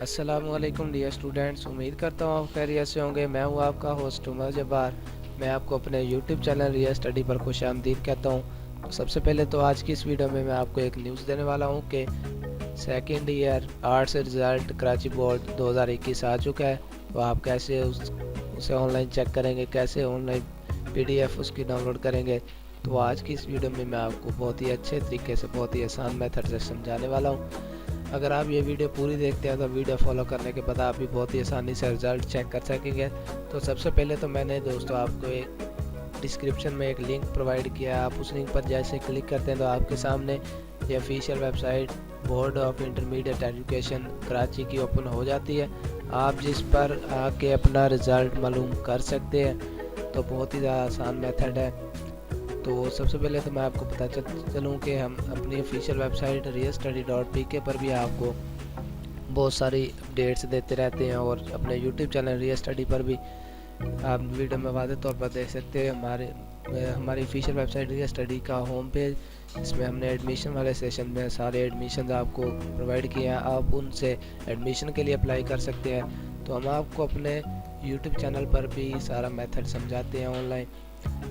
अस्सलामुअलैकुम dear students, उम्मीद करता हूँ आप खैरियत से होंगे। मैं हूँ आपका होस्ट उमर जब्बार। मैं आपको अपने यूट्यूब चैनल रिया स्टडी पर खुशामदीद कहता हूँ। तो सबसे पहले तो आज की इस वीडियो में मैं आपको एक न्यूज़ देने वाला हूँ कि second year arts result Karachi board 2021 आ चुका है। तो आप कैसे उसे ऑनलाइन चेक करेंगे, कैसे ऑनलाइन PDF उसकी डाउनलोड करेंगे। तो आज की इस वीडियो में मैं आपको बहुत ही अच्छे तरीके से, बहुत ही आसान मेथड से समझाने वाला हूँ। अगर आप ये वीडियो पूरी देखते हैं तो वीडियो फॉलो करने के बाद आप भी बहुत ही आसानी से रिज़ल्ट चेक कर सकेंगे। तो सबसे पहले तो मैंने दोस्तों आपको एक डिस्क्रिप्शन में एक लिंक प्रोवाइड किया है। आप उस लिंक पर जैसे क्लिक करते हैं तो आपके सामने ये official website board of intermediate education Karachi की ओपन हो जाती है। आप जिस पर आके अपना रिज़ल्ट मालूम कर सकते हैं। तो बहुत ही ज़्यादा आसान मेथड है। तो सबसे पहले तो मैं आपको पता चलूँ कि हम अपनी ऑफिशियल वेबसाइट riyastudy.pk पर भी आपको बहुत सारी अपडेट्स देते रहते हैं, और अपने यूट्यूब चैनल रिया स्टडी पर भी आप वीडियो में वाज़ेह तौर पर देख सकते हैं। हमारी ऑफिशियल वेबसाइट रिया स्टडी का होम पेज, इसमें हमने एडमिशन वाले सेशन में सारे एडमिशन आपको प्रोवाइड किए हैं। आप उनसे एडमिशन के लिए अप्लाई कर सकते हैं। तो हम आपको अपने यूट्यूब चैनल पर भी सारा मेथड समझाते हैं ऑनलाइन।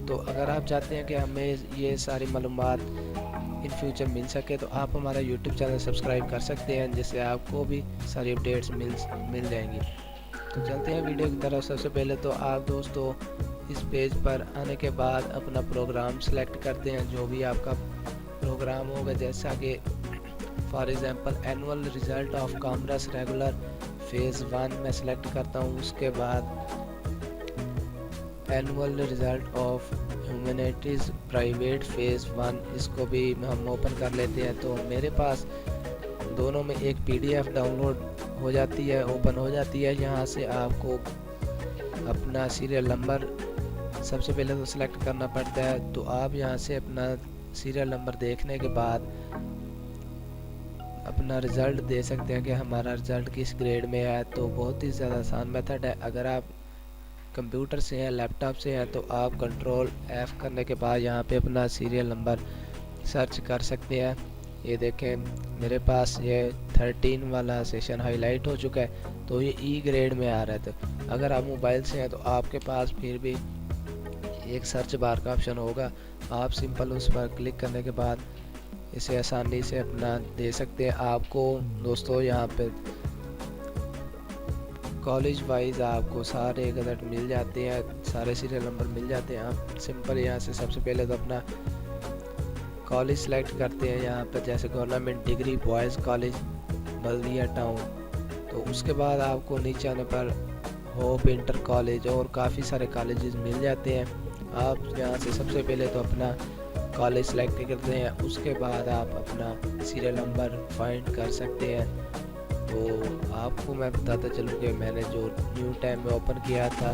तो अगर आप चाहते हैं कि हमें ये सारी मालूमात इन फ्यूचर मिल सके तो आप हमारा यूट्यूब चैनल सब्सक्राइब कर सकते हैं, जिससे आपको भी सारी अपडेट्स मिल जाएंगी। तो चलते हैं वीडियो की तरफ। सबसे पहले तो आप दोस्तों इस पेज पर आने के बाद अपना प्रोग्राम सेलेक्ट करते हैं, जो भी आपका प्रोग्राम होगा। जैसा कि for example annual result of commerce regular phase 1 में सेलेक्ट करता हूँ। उसके बाद annual result of humanities private phase 1, इसको भी हम ओपन कर लेते हैं। तो मेरे पास दोनों में एक PDF डाउनलोड हो जाती है, ओपन हो जाती है। यहाँ से आपको अपना सीरियल नंबर सबसे पहले तो सिलेक्ट करना पड़ता है। तो आप यहाँ से अपना सीरियल नंबर देखने के बाद अपना रिज़ल्ट दे सकते हैं कि हमारा रिज़ल्ट किस ग्रेड में है। तो बहुत ही ज़्यादा आसान मेथड है। अगर आप कंप्यूटर से हैं, लैपटॉप से हैं, तो आप कंट्रोल F करने के बाद यहाँ पे अपना सीरियल नंबर सर्च कर सकते हैं। ये देखें मेरे पास ये 13 वाला सेशन हाईलाइट हो चुका है, तो ये E ग्रेड में आ रहा है। तो अगर आप मोबाइल से हैं तो आपके पास फिर भी एक सर्च बार का ऑप्शन होगा। आप सिंपल उस पर क्लिक करने के बाद इसे आसानी से अपना दे सकते हैं। आपको दोस्तों यहाँ पे कॉलेज वाइज आपको सारे रिजल्ट मिल जाते हैं, सारे सीरियल नंबर मिल जाते हैं। आप सिंपल यहाँ से सबसे पहले तो अपना कॉलेज सेलेक्ट करते हैं। यहाँ पर जैसे गवर्नमेंट डिग्री बॉयज़ कॉलेज बल्दिया टाउन। तो उसके बाद आपको नीचे आने पर होप इंटर कॉलेज और काफ़ी सारे कॉलेजेस मिल जाते हैं। आप यहाँ से सबसे पहले तो अपना कॉलेज सेलेक्ट करते हैं। उसके बाद आप अपना सीरियल नंबर फाइंड कर सकते हैं। तो आपको मैं बताता चलूँ कि मैंने जो न्यू टाइम में ओपन किया था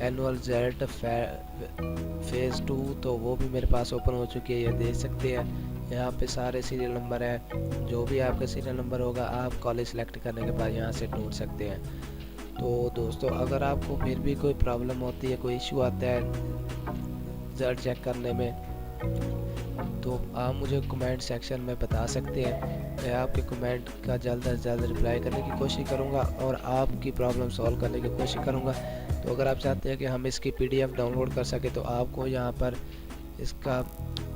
एनुअल रिजल्ट फेज़ 2, तो वो भी मेरे पास ओपन हो चुकी है। ये देख सकते हैं यहाँ पे सारे सीरियल नंबर है। जो भी आपका सीरियल नंबर होगा आप कॉलेज सेलेक्ट करने के बाद यहाँ से ढूंढ सकते हैं। तो दोस्तों अगर आपको फिर भी कोई प्रॉब्लम होती है, कोई इशू आता है रिजल्ट चेक करने में, तो आप मुझे कमेंट सेक्शन में बता सकते हैं। मैं आपके कमेंट का जल्द से जल्द रिप्लाई करने की कोशिश करूंगा और आपकी प्रॉब्लम सॉल्व करने की कोशिश करूंगा। तो अगर आप चाहते हैं कि हम इसकी PDF डाउनलोड कर सकें तो आपको यहाँ पर इसका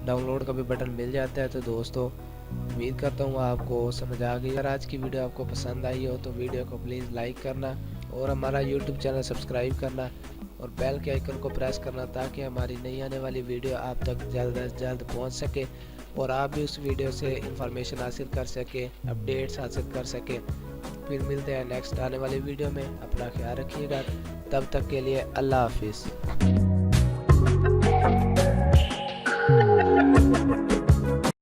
डाउनलोड का भी बटन मिल जाता है। तो दोस्तों उम्मीद करता हूँ आपको समझ आ गई। अगर आज की वीडियो आपको पसंद आई हो तो वीडियो को प्लीज़ लाइक करना और हमारा यूट्यूब चैनल सब्सक्राइब करना और बेल के आइकन को प्रेस करना, ताकि हमारी नई आने वाली वीडियो आप तक जल्द से जल्द पहुंच सके और आप भी उस वीडियो से इंफॉर्मेशन हासिल कर सके, अपडेट्स हासिल कर सके। फिर मिलते हैं नेक्स्ट आने वाली वीडियो में। अपना ख्याल रखिएगा। तब तक के लिए अल्लाह हाफिज़।